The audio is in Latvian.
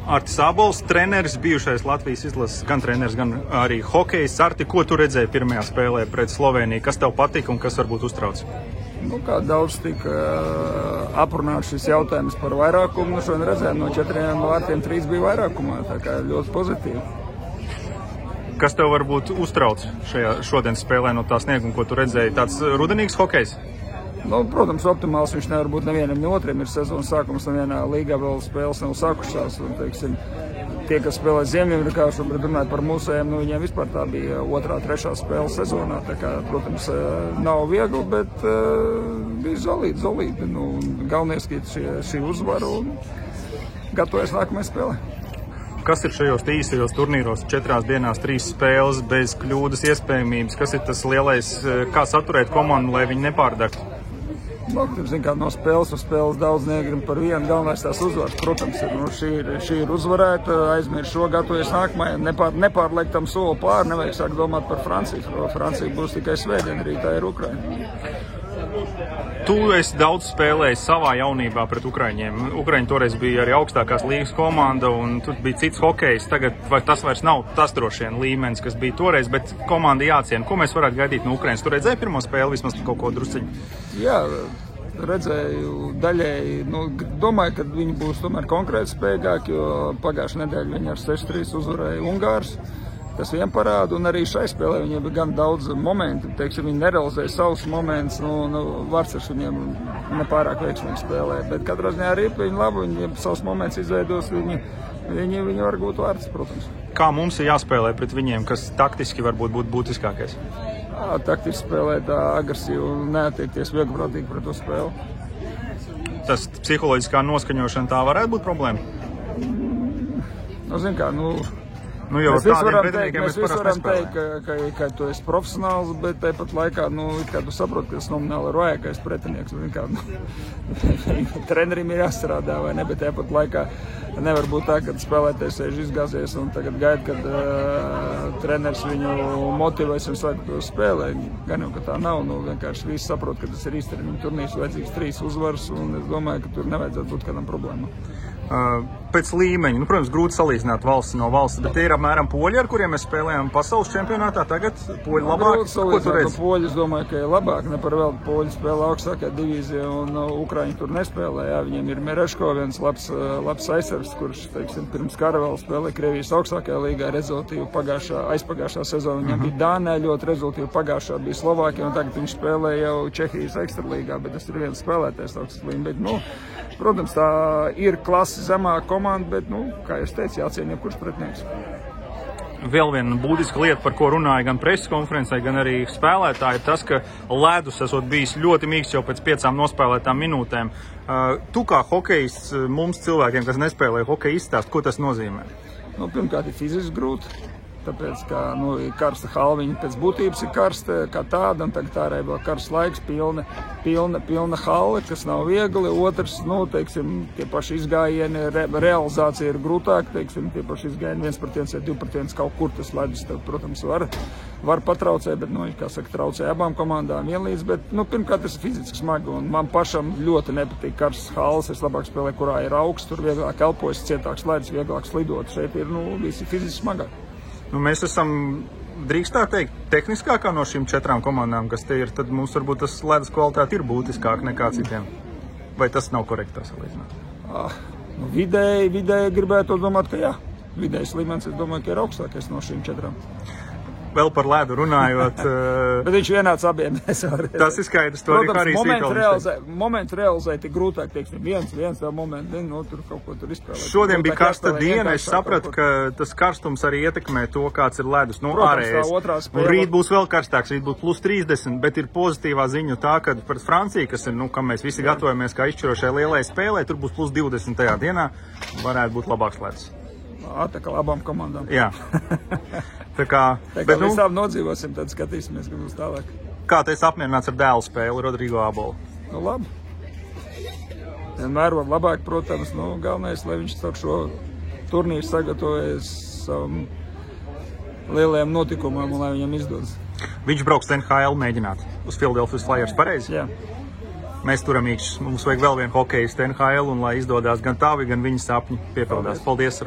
Artis Ābols, treneris, bijušais Latvijas izlases, gan treneris, gan arī hokejs. Arti, ko tu redzēji pirmajā spēlē pret Sloveniju? Kas tev patika un kas varbūt uztrauc? Kā daudz tika aprunāts šis jautājums par vairākumu, šodien redzējām no 4 vārtiem 3 bija vairākumā, tā kā ļoti pozitīvi. Kas tev varbūt uztrauc šodien spēlē no tā snieguma, ko tu redzēji? Tāds rudenīgs hokejs? Protams, optimāls viņš nevar būt nevienam, ne otram. Ir sezonas sākums, nevienā līgā vēl spēles nav sākušās. Un, teiksim, tie, kas spēlē Ziemeļamerikā, šobrīd runāja par mūsējiem, viņiem vispār tā bija 2., 3. spēle sezonā. Tā kā, protams, nav viegli, bet bija zolīti. Galvenais, ka šī uzvara un gatavojas nākamajai spēlē. Kas ir šajos īsajos turnīros 4 dienās 3 spēles bez kļūdas iespējamības? Kas ir tas lielais, kā saturēt komandu, lai viņi nepārdegtu? No spēles uz spēles daudz negrib par vienu. Galvenais tās uzvaras, protams, ir. Šī ir uzvarēta, aizmirst šo, gatavojas nākamajai. Nepārliekt tam soli pāri, nevajag sākt domāt par Franciju. Francija būs tikai svētdien, rītā ir Ukraina. Tu esi daudz spēlējis savā jaunībā pret Ukraiņiem. Ukraiņi toreiz bija arī augstākās līgas komanda, un tur bija cits hokejs. Tagad tas vairs nav tas droši vien līmenis, kas bija toreiz, bet komanda jāciena. Ko mēs varētu gaidīt no Ukraiņas? Tu redzēji pirmo spēli, vismaz kaut ko drusciņu? Jā, redzēju daļēji. Domāju, ka viņi būs tomēr konkrēti spējīgāki, jo pagājušajā nedēļā viņi ar 6-3 uzvarēja Ungārus. Tas vien parāda, un arī šai spēlē viņiem bija gan daudz momentu. Teiksim, viņi nerealizēja savus momentus, Vārtsers viņiem nepārāk veiksmīgi spēlē. Bet katrā ziņā arī viņi labi, viņi savus momentus izveidos, viņi var gūt vārds, protams. Kā mums ir jāspēlē pret viņiem, kas taktiski varbūt būtu būtiskākais? Taktiski spēlēt agresīvi un neattiekties vieglprātīgi pret to spēli. Tas psiholoģiskā noskaņošana tā varētu būt problēma? Mēs visi varam teikt, ka tu esi profesionāls, bet tāpat laikā, tu saproti, ka tas nomināli ir vajagais pretinieks. Trenerim ir jāstrādā, vai ne, bet tāpat laikā nevar būt tā, ka spēlētājs sēž izgāzies un tagad gaida, kad treneris viņu motivēs un saka, ka spēlē. Gan jau, ka tā nav, vienkārši visi saprot, ka tas ir īstermiņa turnīrs, vajadzīgs 3 uzvaras, un es domāju, ka tur nevajadzētu būt kādam problēmām. Pēc līmeņa, protams, grūti salīdzināt valsts no valsts, bet ir apmēram poļi, ar kuriem mēs spēlējām pasaules čempionātā. Tagad poļi labāk. Ko tu redzi? Poļi, es domāju, ka ir labāk. Ne par vēl poļi spēlē augstākajā divīzijā, un Ukraiņi tur nespēlē. Jā, viņiem ir Mereško, viens labs aizsargs, kurš, teiksim, pirms kara vēl spēlē Krievijas augstākajā līgā rezultīvu aizpagājušā sezonā. Viņam bija Dānē ļoti rezultīvu, pagājušā bija Slovākija, un tagad viņš spēlē jau Čehijas ekstralīgā, bet tas ir viens spēlētājs augsts līmenis. Protams, tā ir klase zemāka komanda, bet, kā es teicu, jāciena jebkurš pretinieks. Vēl viena būtiska lieta, par ko runāja gan preses konferencē, gan arī spēlētāji, ir tas, ka ledus esot bijis ļoti mīksts jau pēc 5 nospēlētām minūtēm. Tu kā hokejists mums cilvēkiem, kas nespēlē hokeju, izstāst, ko tas nozīmē? Pirmkārt, ir fiziski grūti. Tāpēc, ka karsta halviņa pēc būtības ir karsta kā tāda, un tagad tā arī vēl karsts laiks, pilna hale, kas nav viegli. Otrs, tie paši izgājieni, realizācija ir grūtāk, tie paši izgājieni 1-1 vai 2-1 kaut kur tas ledus, protams, var patraucēt, bet, kā saka, traucē abām komandām vienlīdz, bet, pirmkārt, tas ir fiziski smagi, un man pašam ļoti nepatīk karsts hales, es labāk spēlēju, kurā ir augsts, tur vieglāk elpojas, cietāks ledus, vieglāk slidot, šeit ir, visi fiziski smagāk. Mēs esam, drīkst tā teikt, tehniskākā no šīm 4 komandām, kas te ir, tad mums varbūt tas ledus kvalitāte ir būtiskāk nekā citiem. Vai tas nav korekti tā salīdzināt? Vidēji gribētu domāt, ka jā. Vidējais līmenis, es domāju, ka ir augstākais no šīm 4. Vēl par ledu runājot. Bet viņš vienāds abiem. Tas ir skaidrs, to protams, arī Harrijs momentu realizēt ir grūtāk, teiksim, viens vēl moments, tur kaut ko tur izspēlēt. Šodien bija karsta diena, es sapratu, ka tas karstums arī ietekmē to, kāds ir ledus, ārējais. Un rīt būs vēl karstāks, rīt būs plus 30, bet ir pozitīvā ziņa tā, ka pret Franciju, kas ir, kam mēs visi gatavojamies kā izšķirošai lielai spēlē, tur būs plus 20. dienā, varētu būt labāks ledus. Tā kā labām komandām. Jā. Tā kā visām nodzīvosim, tad skatīsimies, ka būs tālāk. Kā tu esi apmierināts ar dēlu spēli, Rodrigo Ābolu? Labi. Vienmēr var labāk, protams, galvenais, lai viņš caur šo turnīru sagatavojas savam lielajiem notikumam un lai viņam izdodas. Viņš brauks NHL mēģināt uz Philadelphia Flyers, pareizi? Jā. Mēs turam īkšķus. Mums vajag vēl vienu hokejistu NHL, un lai izdodās gan tavi, gan viņa sapņi piepildās. Paldies!